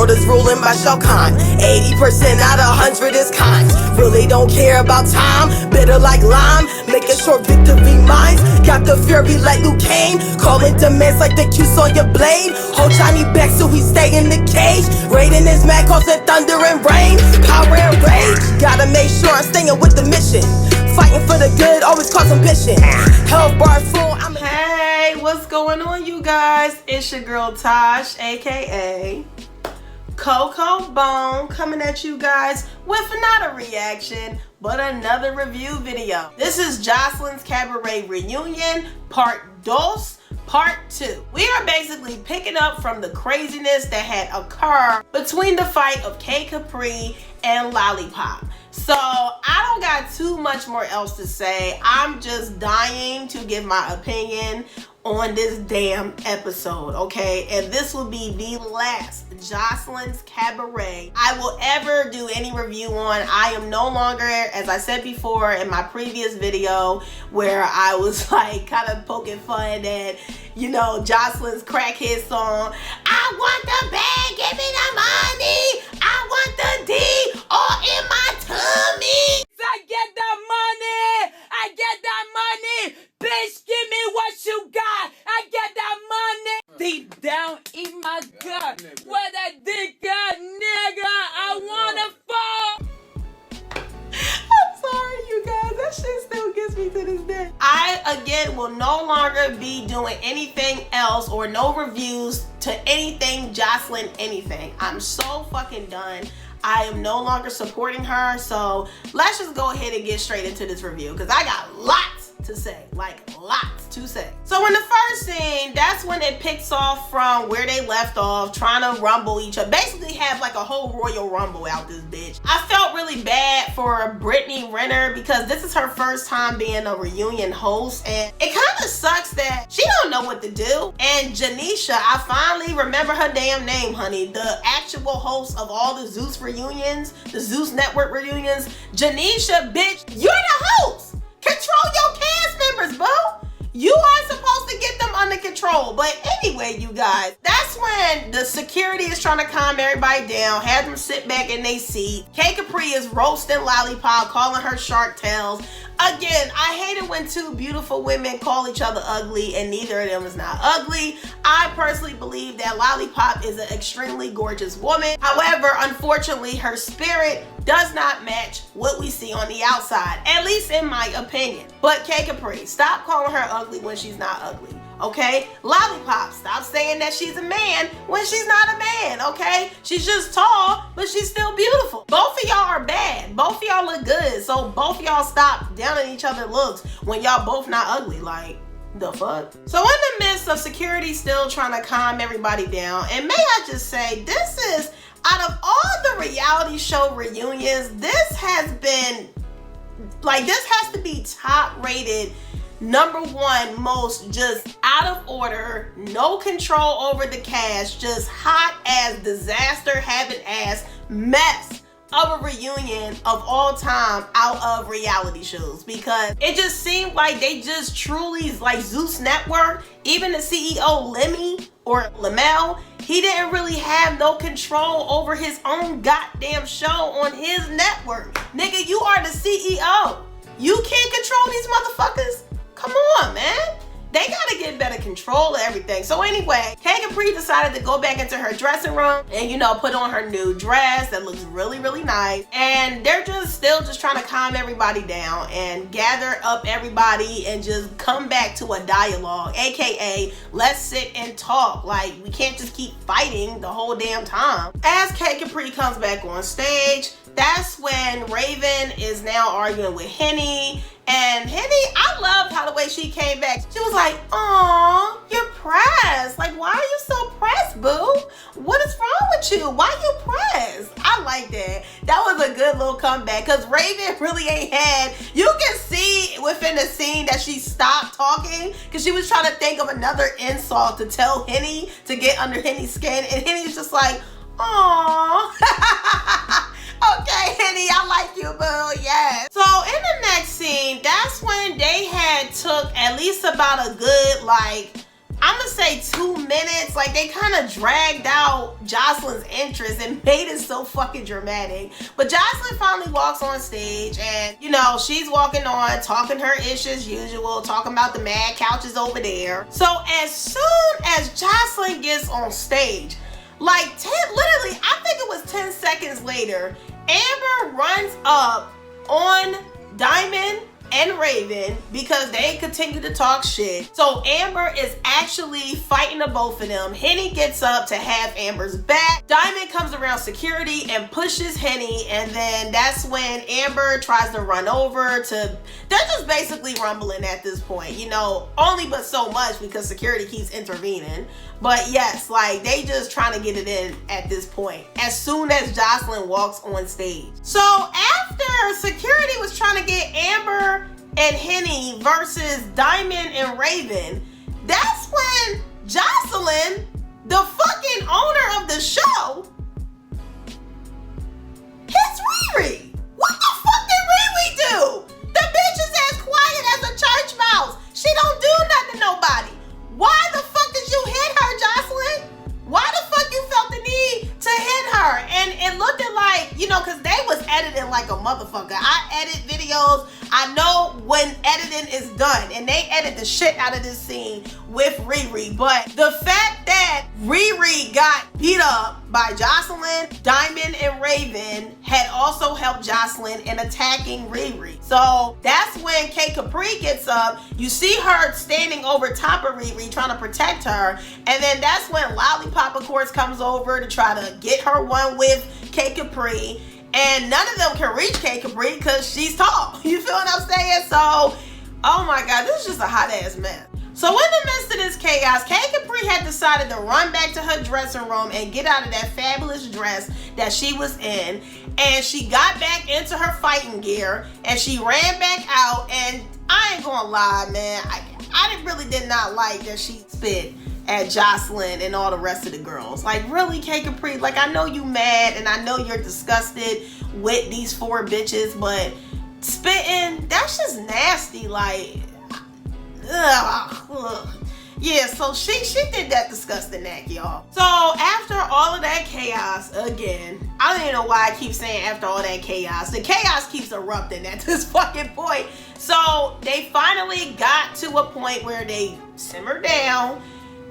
world is ruling by Shokan. 80% out of 100 is kind. Really don't care about time, bitter like lime, making sure victory mine. Got the fury like Luke Kane, calling demands like the cues on your blade. Hold Johnny back so he stay in the cage. Raiding his mad, causing thunder and rain, power and rage. Gotta make sure I'm staying with the mission, fighting for the good, always cause ambition. Health bar full, I'm Hey, what's going on, you guys? It's your girl Tosh, aka Coco Bone, coming at you guys with not a reaction, but another review video. This is Jocelyn's Cabaret reunion, part 2. Part 2. We are basically picking up from the craziness that had occurred between the fight of K Capri and Lollipop. So I don't got too much more else to say. I'm just dying to give my opinion on this damn episode, okay? And this will be the last Jocelyn's Cabaret I will ever do any review on. I am no longer, as I said before in my previous video, where I was like kind of poking fun at, you know, Jocelyn's crackhead song. I want the bag, give me the money. I want the D all in my tummy. I get the money. I get that money. Bitch, give me what you got. I get that money. Deep down in my gut, where that dick got, nigga, I wanna fall. I'm sorry, you guys. That shit still gets me to this day. I, again, will no longer be doing anything else or no reviews to anything Jocelyn anything. I'm so fucking done. I am no longer supporting her. So let's just go ahead and get straight into this review because I got lots to say, like lots to say. So in the first scene, that's when it picks off from where they left off, trying to rumble each other, basically have like a whole Royal Rumble out this bitch. I felt really bad for Brittany Renner because this is her first time being a reunion host, and it kind of sucks that she don't know what to do. And Janisha, I finally remember her damn name, honey, the actual host of all the Zeus reunions, the Zeus Network reunions. Janisha, bitch, you're the host. Control your cast members, boo. You are supposed to get them under control. But anyway, you guys, that's when the security is trying to calm everybody down, have them sit back in their seat. K Capri is roasting Lollipop, calling her shark tails. Again, I hate it when two beautiful women call each other ugly and neither of them is not ugly. I personally believe that Lollipop is an extremely gorgeous woman. However, unfortunately, her spirit does not match what we see on the outside, at least in my opinion. But K Capri, stop calling her ugly when she's not ugly, okay? Lollipop, stop saying that she's a man when she's not a man, okay? She's just tall, but she's still beautiful. Both of y'all are bad. Both of y'all look good, so both of y'all stop downing each other's looks when y'all both not ugly, like, the fuck? So in the midst of security still trying to calm everybody down, and may I just say, this is, out of all the reality show reunions, this has been, like, this has to be top rated, #1 most just out of order, no control over the cast, just hot ass disaster having ass mess of a reunion of all time out of reality shows, because it just seemed like they just truly, like Zeus Network, even the CEO Lemmy or Lamel, he didn't really have no control over his own goddamn show on his network. Nigga, you are the CEO. You can't control these motherfuckers? Come on, man. They gotta get better control of everything. So anyway, K Capri decided to go back into her dressing room and, you know, put on her new dress that looks really, really nice. And they're just still just trying to calm everybody down and gather up everybody and just come back to a dialogue, AKA let's sit and talk. Like, we can't just keep fighting the whole damn time. As K Capri comes back on stage, that's when Raven is now arguing with Henny. And Henny, I loved how the way she came back. She was like, "Aw, you're pressed. Like, why are you so pressed, boo? What is wrong with you? Why you pressed?" I like that. That was a good little comeback because Raven really ain't had, you can see within the scene that she stopped talking because she was trying to think of another insult to tell Henny to get under Henny's skin. And Henny's just like, "Aw." Okay, Henny, I like you, boo. Yes. So in the next scene, that's when they had took at least about a good, like, I'm gonna say 2 minutes. Like, they kind of dragged out Jocelyn's interest and made it so fucking dramatic. But Jocelyn finally walks on stage, and you know, she's walking on, talking her ish as usual, talking about the mad couches over there. So as soon as Jocelyn gets on stage, like literally, I think it was 10 seconds later, Amber runs up on Diamond and Raven because they continue to talk shit. So Amber is actually fighting the both of them. Henny gets up to have Amber's back. Diamond comes around security and pushes Henny, and then that's when Amber tries to run over to, they're just basically rumbling at this point, you know, only but so much because security keeps intervening. But yes, like, they just trying to get it in at this point as soon as Jocelyn walks on stage. So after security was trying to get Amber and Henny versus Diamond and Raven, that's when Jocelyn, the fucking owner of the show, hits Riri. What the fuck did Riri do? The bitch is as quiet as a church mouse. She don't do nothing to nobody. Why the fuck did you hit her, Jocelyn? Why the fuck you felt the need to hit her? And it looked like, you know, because they was editing like a motherfucker. I edit videos. I know when editing is done, and they edit the shit out of this scene with Riri. But the fact that Riri got beat up by Jocelyn, Diamond, and Raven had also helped Jocelyn in attacking Riri. So that's when K Capri gets up. You see her standing over top of Riri trying to protect her. And then that's when Lollipop, of course, comes over to try to get her one with K Capri. And none of them can reach K Capri because she's tall. You feel what I'm saying? So, oh my God, this is just a hot ass mess. So in the midst of this chaos, K Capri had decided to run back to her dressing room and get out of that fabulous dress that she was in. And she got back into her fighting gear and she ran back out. And I ain't gonna lie, man, I really did not like that she spit at Jocelyn and all the rest of the girls. Like, really, K Capri? Like, I know you mad and I know you're disgusted with these 4 bitches, but spitting, that's just nasty. Like, ugh. Yeah, so she did that disgusting act, y'all. So after all of that chaos, again, I don't even know why I keep saying after all that chaos. The chaos keeps erupting at this fucking point. So they finally got to a point where they simmered down.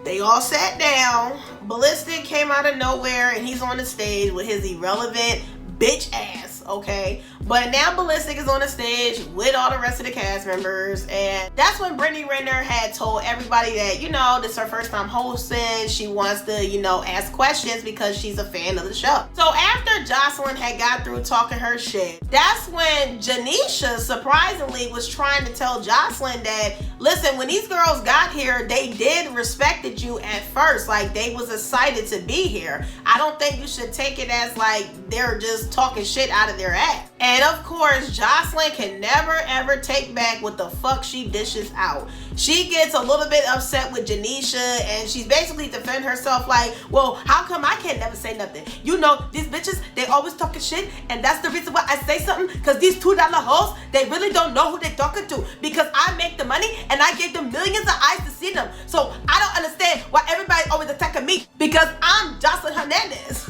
They all sat down. Ballistic came out of nowhere and he's on the stage with his irrelevant bitch ass, okay? But now Ballistic is on the stage with all the rest of the cast members, and that's when Brittany Renner had told everybody that, you know, this is her first time hosting. She wants to, you know, ask questions because she's a fan of the show. So after Jocelyn had got through talking her shit, that's when Janisha surprisingly was trying to tell Jocelyn that, listen, when these girls got here, they did respected you at first. Like, they was excited to be here. I don't think you should take it as like they're just talking shit out of their ass. And of course, Jocelyn can never ever take back what the fuck she dishes out. She gets a little bit upset with Janisha and she's basically defending herself like, well, how come I can't never say nothing? You know, these bitches, they always talking shit, and that's the reason why I say something, because these $2 hoes, they really don't know who they're talking to, because I make the money and I give them millions of eyes to see them. So I don't understand why everybody always attacking me, because I'm Jocelyn Hernandez.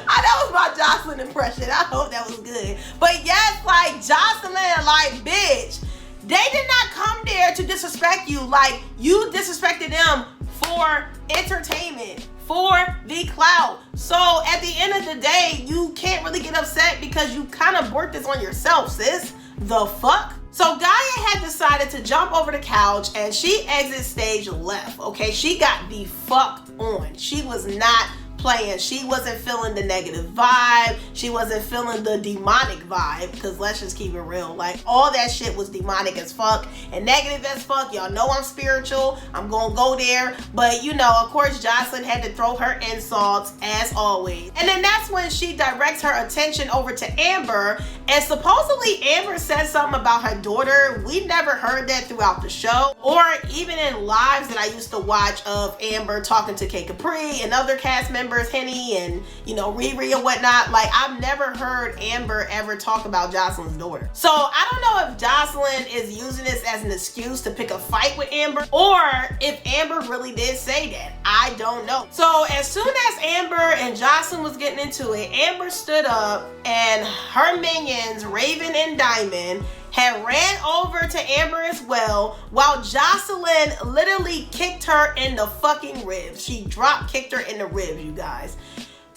That was my Jocelyn impression. I hope that was good. But yes, like, Jocelyn, like, bitch, they did not come there to disrespect you. Like, you disrespected them for entertainment, for the clout. So at the end of the day, you can't really get upset because you kind of worked this on yourself, sis. The fuck? So Gaia had decided to jump over the couch and she exit stage left, okay? She got the fuck on. She was not playing. She wasn't feeling the negative vibe. She wasn't feeling the demonic vibe, because let's just keep it real. Like, all that shit was demonic as fuck and negative as fuck. Y'all know I'm spiritual. I'm gonna go there. But, you know, of course, Jocelyn had to throw her insults as always. And then that's when she directs her attention over to Amber. And supposedly Amber said something about her daughter. We never heard that throughout the show, or even in lives that I used to watch of Amber talking to K Capri and other cast members. Amber's Henny and, you know, Riri and whatnot. Like, I've never heard Amber ever talk about Jocelyn's daughter. So I don't know if Jocelyn is using this as an excuse to pick a fight with Amber, or if Amber really did say that. I don't know. So as soon as Amber and Jocelyn was getting into it, Amber stood up and her minions, Raven and Diamond, had ran over to Amber as well, while Jocelyn literally kicked her in the fucking ribs. She drop kicked her in the ribs, you guys.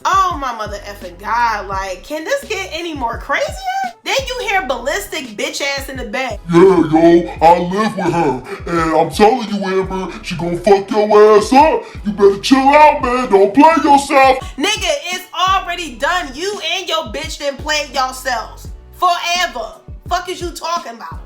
Oh my mother effing God, like, can this get any more crazier? Then you hear Ballistic bitch ass in the back. Yeah, yo, I live with her, and I'm telling you, Amber, she gonna fuck your ass up. You better chill out, man, don't play yourself. Nigga, it's already done. You and your bitch done played yourselves forever. Fuck is you talking about?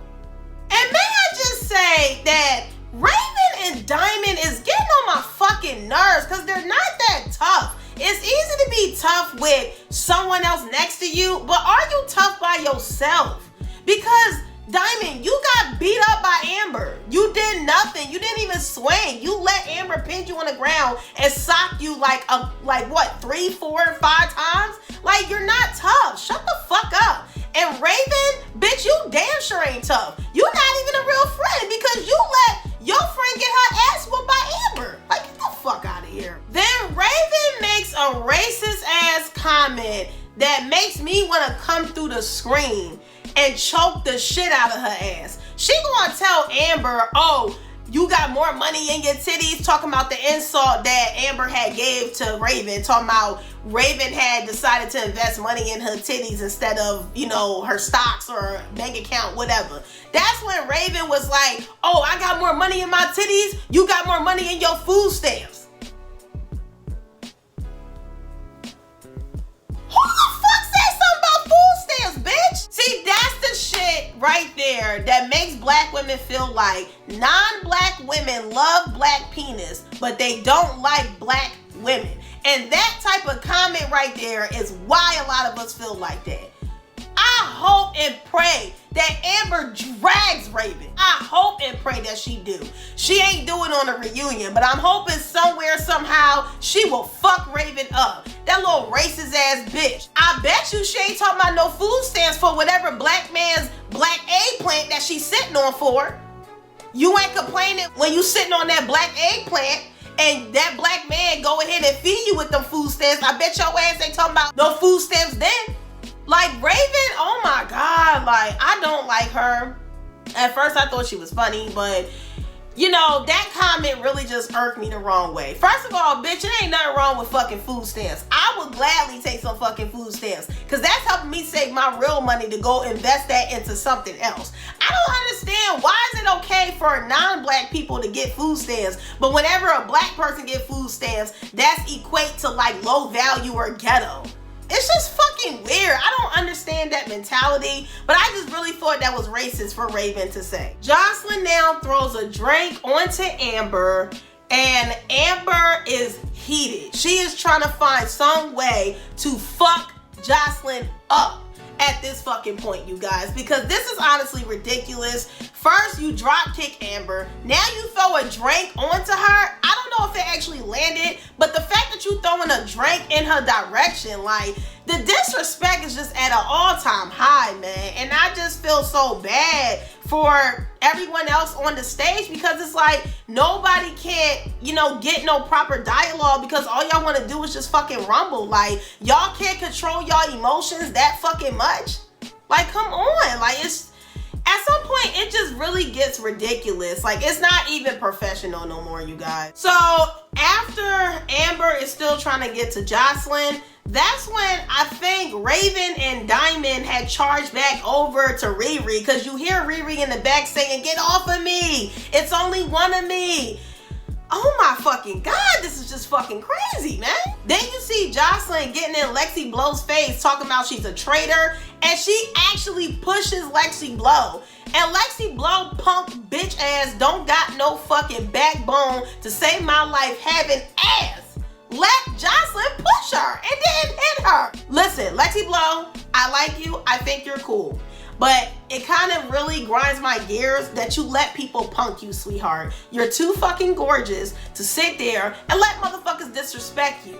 And may I just say that Raven and Diamond is getting on my fucking nerves because they're not that tough. It's easy to be tough with someone else next to you, but are you tough by yourself? Because Diamond, you got beat up by Amber. You did nothing. You didn't even swing. You let Amber pin you on the ground and sock you like what, 3, 4, 5 times? Like, you're not tough. Shut the fuck up. And Raven, bitch, you damn sure ain't tough. You're not even a real friend because you let your friend get her ass whooped by Amber. Like, get the fuck out of here. Then Raven makes a racist ass comment that makes me want to come through the screen and choke the shit out of her ass. She gonna tell Amber, oh, you got more money in your titties, talking about the insult that Amber had gave to Raven, talking about Raven had decided to invest money in her titties instead of, you know, her stocks or bank account, whatever. That's when Raven was like, oh, I got more money in my titties, you got more money in your food stamps. Who the fuck said something about food stamps, bitch? See, that's the shit right there that makes black women feel like non-black women love black penis, but they don't like black women. And that type of comment right there is why a lot of us feel like that. I hope and pray that Amber drags Raven. I hope and pray that she do. She ain't doing on a reunion, but I'm hoping somewhere, somehow, she will fuck Raven up. That little racist ass bitch. I bet you she ain't talking about no food stamps for whatever black man's black eggplant that she's sitting on for. You ain't complaining when you sitting on that black eggplant and that black man go ahead and feed you with them food stamps. I bet your ass ain't talking about no food stamps then. Like, Raven, oh my God, like, I don't like her. At first I thought she was funny, but you know, that comment really just irked me the wrong way. First of all, bitch, it ain't nothing wrong with fucking food stamps. I would gladly take some fucking food stamps because that's helping me save my real money to go invest that into something else. I don't understand, why is it okay for non-black people to get food stamps, but whenever a black person get food stamps, that's equate to like low value or ghetto? It's just fucking weird. I don't understand that mentality, but I just really thought that was racist for Raven to say. Jocelyn now throws a drink onto Amber, and Amber is heated. She is trying to find some way to fuck Jocelyn up at this fucking point, you guys, because this is honestly ridiculous. First, you drop kick Amber. Now you throw a drink onto her. I don't know if it actually landed, but the fact that you throwing a drink in her direction, like, the disrespect is just at an all-time high, man. And I just feel so bad for everyone else on the stage because it's like nobody can't, you know, get no proper dialogue because all y'all want to do is just fucking rumble. Like, y'all can't control y'all emotions that fucking much. Like, come on. Like, it's at some point it just really gets ridiculous. Like, it's not even professional no more, you guys. So after Amber is still trying to get to Jocelyn, that's when I think Raven and Diamond had charged back over to Riri, because you hear Riri in the back saying, "Get off of me, it's only one of me." Oh my fucking God, this is just fucking crazy, man. Then you see Jocelyn getting in Lexi Blow's face talking about she's a traitor, and she actually pushes Lexi Blow. And Lexi Blow, punk bitch ass, don't got no fucking backbone to save my life having ass. Let Jocelyn push her and then hit her. Listen, Lexi Blow, I like you. I think you're cool. But it kind of really grinds my gears that you let people punk you, sweetheart. You're too fucking gorgeous to sit there and let motherfuckers disrespect you.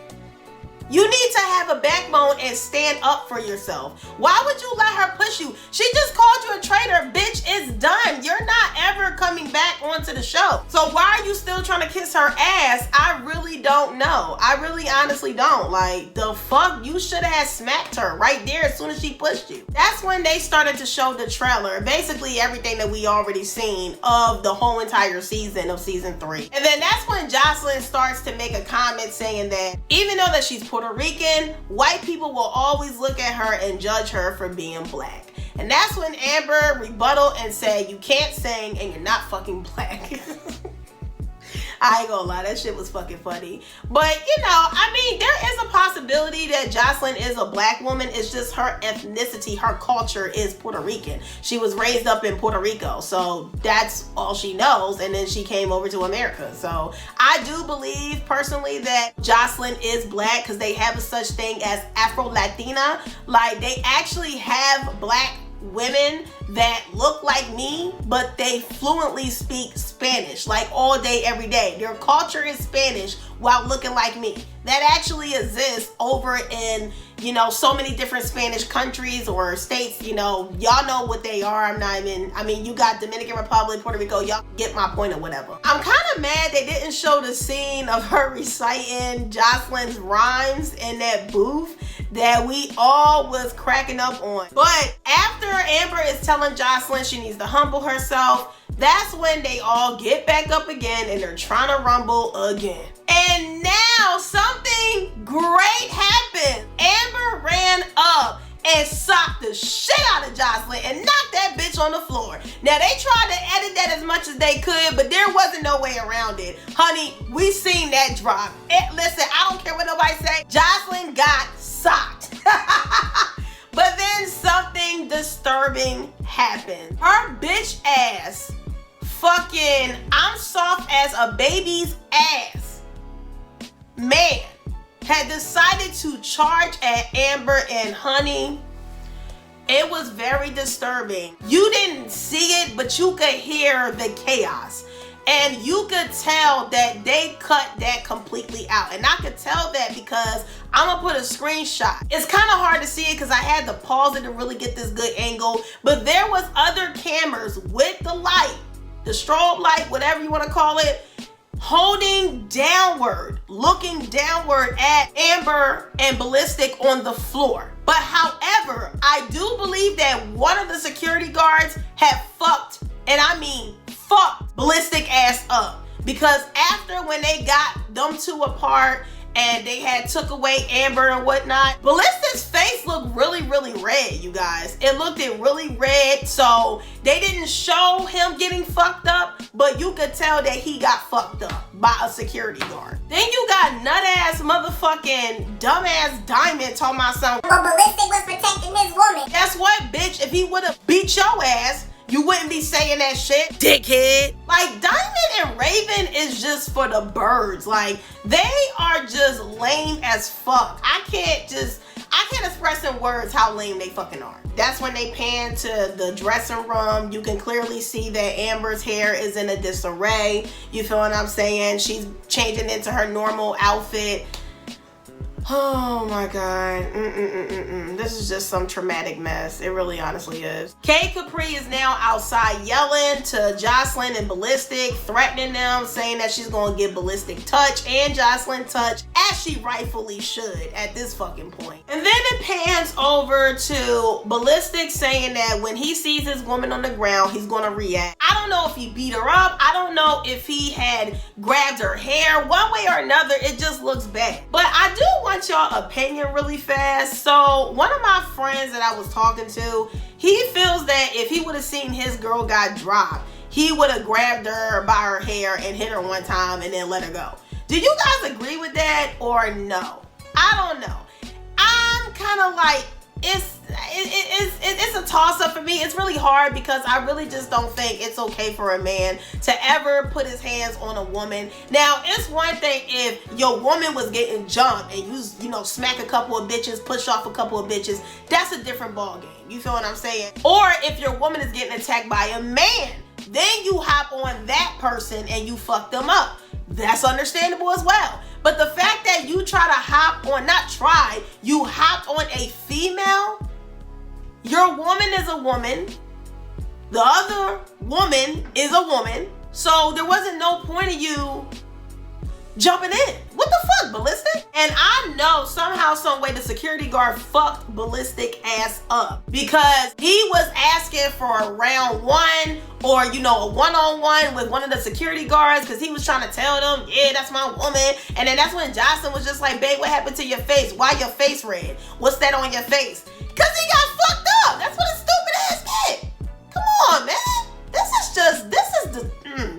You need to have a backbone and stand up for yourself. Why would you let her push you? She just called you a traitor. Bitch, it's done. You're not ever coming back onto the show. So why are you still trying to kiss her ass? I really don't know. I really honestly don't. Like, the fuck? You should have smacked her right there as soon as she pushed you. That's when they started to show the trailer. Basically everything that we already seen of the whole entire season of season 3. And then that's when Jocelyn starts to make a comment saying that even though that she's Puerto Rican, white people will always look at her and judge her for being black. And that's when Amber rebutted and said, you can't sing and you're not fucking black. I ain't gonna lie, that shit was fucking funny. But, you know, I mean, there is a possibility that Jocelyn is a black woman. It's just her ethnicity, her culture is Puerto Rican. She was raised up in Puerto Rico, so that's all she knows. And then she came over to America. So I do believe personally that Jocelyn is black because they have a such thing as Afro-Latina. Like, they actually have black women that look like me, but they fluently speak Spanish, like all day, every day. Their culture is Spanish while looking like me. That actually exists over in, you know, so many different Spanish countries or states. You know, y'all know what they are. I mean, you got Dominican Republic, Puerto Rico, y'all get my point or whatever. I'm kind of mad they didn't show the scene of her reciting Jocelyn's rhymes in that booth that we all was cracking up on. But after Amber is telling Jocelyn she needs to humble herself, that's when they all get back up again and they're trying to rumble again. And now something great happened. Amber ran up and socked the shit out of Jocelyn and knocked that bitch on the floor. Now they tried to edit that as much as they could, but there wasn't no way around it. Honey, we seen that drop. Listen, I don't care what nobody say. Jocelyn got socked. But then something disturbing happened. Her bitch ass, fucking, I'm soft as a baby's ass, man, had decided to charge at Amber, and honey, it was very disturbing. You didn't see it, but you could hear the chaos. And you could tell that they cut that completely out. And I could tell that because I'm gonna put a screenshot. It's kind of hard to see it because I had to pause it to really get this good angle. But there was other cameras with the light, the strobe light, whatever you want to call it, holding downward, looking downward at Amber and Ballistic on the floor. But however, I do believe that one of the security guards had fucked, and I mean fucked, Ballistic ass up. Because after when they got them two apart and they had took away Amber and whatnot, Ballistic's face looked really, really red, you guys. It looked really red, so they didn't show him getting fucked up, but you could tell that he got fucked up by a security guard. Then you got nut-ass motherfucking dumbass Diamond talking about something. But Ballistic was protecting his woman. Guess what, bitch? If he would have beat your ass, you wouldn't be saying that shit, dickhead. Like, Diamond and Raven is just for the birds. Like, they are just lame as fuck. I can't express in words how lame they fucking are. That's when they pan to the dressing room. You can clearly see that Amber's hair is in a disarray. You feel what I'm saying? She's changing into her normal outfit. Oh my God. This is just some traumatic mess. It really honestly is. K Capri is now outside yelling to Jocelyn and Ballistic, threatening them, saying that she's gonna give Ballistic touch and Jocelyn touch, as she rightfully should at this fucking point. And then it pans over to Ballistic saying that when he sees his woman on the ground, he's gonna react. I don't know if he beat her up. I don't know if he had grabbed her hair. One way or another, it just looks bad. But I do want y'all opinion really fast. So one of my friends that I was talking to, he feels that if he would have seen his girl got dropped, he would have grabbed her by her hair and hit her one time and then let her go. Do you guys agree with that or no? I don't know. I'm kind of like, it's a toss-up for me. It's really hard because I really just don't think it's okay for a man to ever put his hands on a woman. Now, it's one thing if your woman was getting jumped and you know, smack a couple of bitches, push off a couple of bitches. That's a different ball game. You feel what I'm saying? Or if your woman is getting attacked by a man, then you hop on that person and you fuck them up. That's understandable as well. But the fact that you try to hop on, you hopped on a female, your woman is a woman, the other woman is a woman, so there wasn't no point of you jumping in. What the fuck, Ballistic? And I know somehow, some way the security guard fucked Ballistic ass up because he was asking for a round one or, you know, a one-on-one with one of the security guards because he was trying to tell them, yeah, that's my woman. And then that's when Jocelyn was just like, babe, what happened to your face? Why your face red? What's that on your face? Because he got fucked up. That's what a stupid ass did. Come on, man.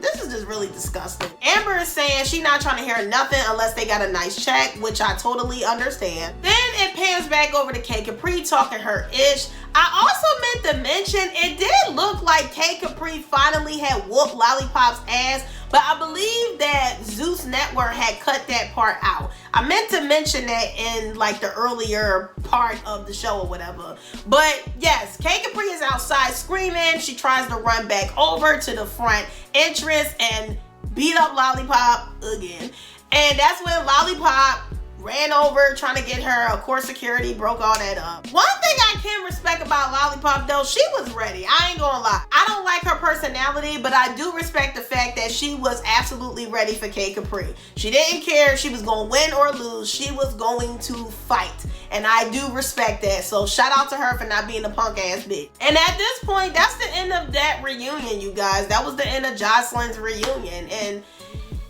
This is just really disgusting. Amber is saying she not trying to hear nothing unless they got a nice check, which I totally understand. Then it pans back over to K Capri talking her ish. I also meant to mention it did look like K Capri finally had whooped Lollipop's ass, but I believe that Zeus Network had cut that part out. I meant to mention that in like the earlier part of the show or whatever. But yes, K Capri is outside screaming. She tries to run back over to the front entrance and beat up Lollipop again. And that's when Lollipop ran over trying to get her. Of course, security broke all that up. One thing I can respect about Lollipop though, she was ready. I ain't gonna lie. I don't like her personality, but I do respect the fact that she was absolutely ready for K Capri. She didn't care if she was gonna win or lose. She was going to fight. And I do respect that. So shout out to her for not being a punk ass bitch. And at this point, that's the end of that reunion, you guys. That was the end of Jocelyn's reunion. And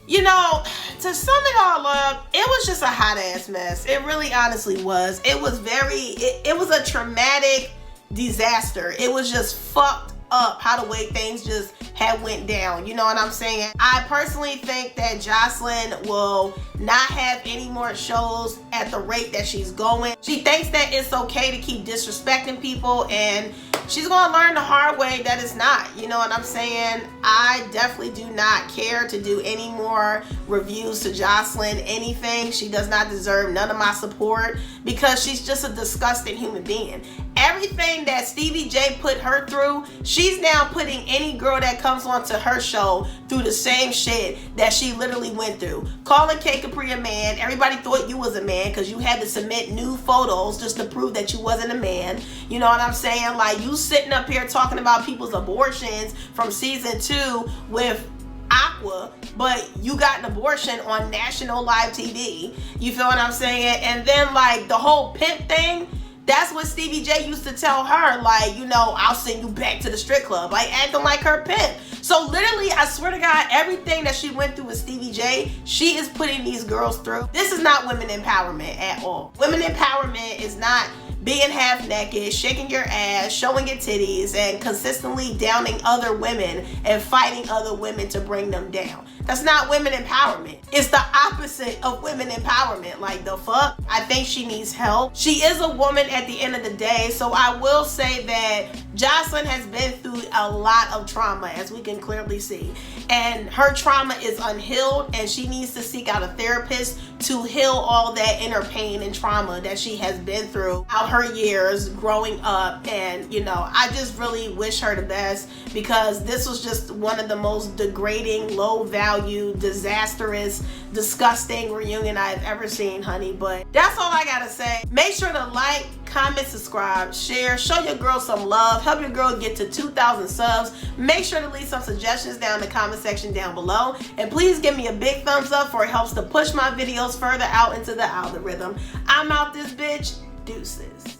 you know, to sum it all up, it was just a hot ass mess. It really honestly was. It was it was a traumatic disaster. It was just fucked up how the way things just had went down. You know what I'm saying? I personally think that Jocelyn will not have any more shows at the rate that she's going. She thinks that it's okay to keep disrespecting people, and she's gonna learn the hard way that it's not. You know what I'm saying? I definitely do not care to do any more reviews to Jocelyn, anything. She does not deserve none of my support because she's just a disgusting human being. Everything that Stevie J put her through, she's now putting any girl that comes onto her show through the same shit that she literally went through. Calling K Capri a man, everybody thought you was a man because you had to submit nude photos just to prove that you wasn't a man. You know what I'm saying? Like, you sitting up here talking about people's abortions from season 2 with Aqua, but you got an abortion on national live TV. You feel what I'm saying? And then like the whole pimp thing, that's what Stevie J used to tell her, like, you know, I'll send you back to the strip club, like acting like her pimp. So literally, I swear to God, everything that she went through with Stevie J, she is putting these girls through. This is not women empowerment at all. Women empowerment is not being half naked, shaking your ass, showing your titties, and consistently downing other women and fighting other women to bring them down. That's not women empowerment. It's the opposite of women empowerment. Like, the fuck? I think she needs help. She is a woman at the end of the day, so I will say that Jocelyn has been through a lot of trauma, as we can clearly see. And her trauma is unhealed, and she needs to seek out a therapist to heal all that inner pain and trauma that she has been through out her years growing up. And, you know, I just really wish her the best, because this was just one of the most degrading, low value, disastrous, disgusting reunion I've ever seen, honey. But that's all I gotta say. Make sure to like, comment, subscribe, share, show your girl some love, help your girl get to 2,000 subs. Make sure to leave some suggestions down in the comment section down below, and please give me a big thumbs up, for it helps to push my videos further out into the algorithm. I'm out this bitch. Deuces.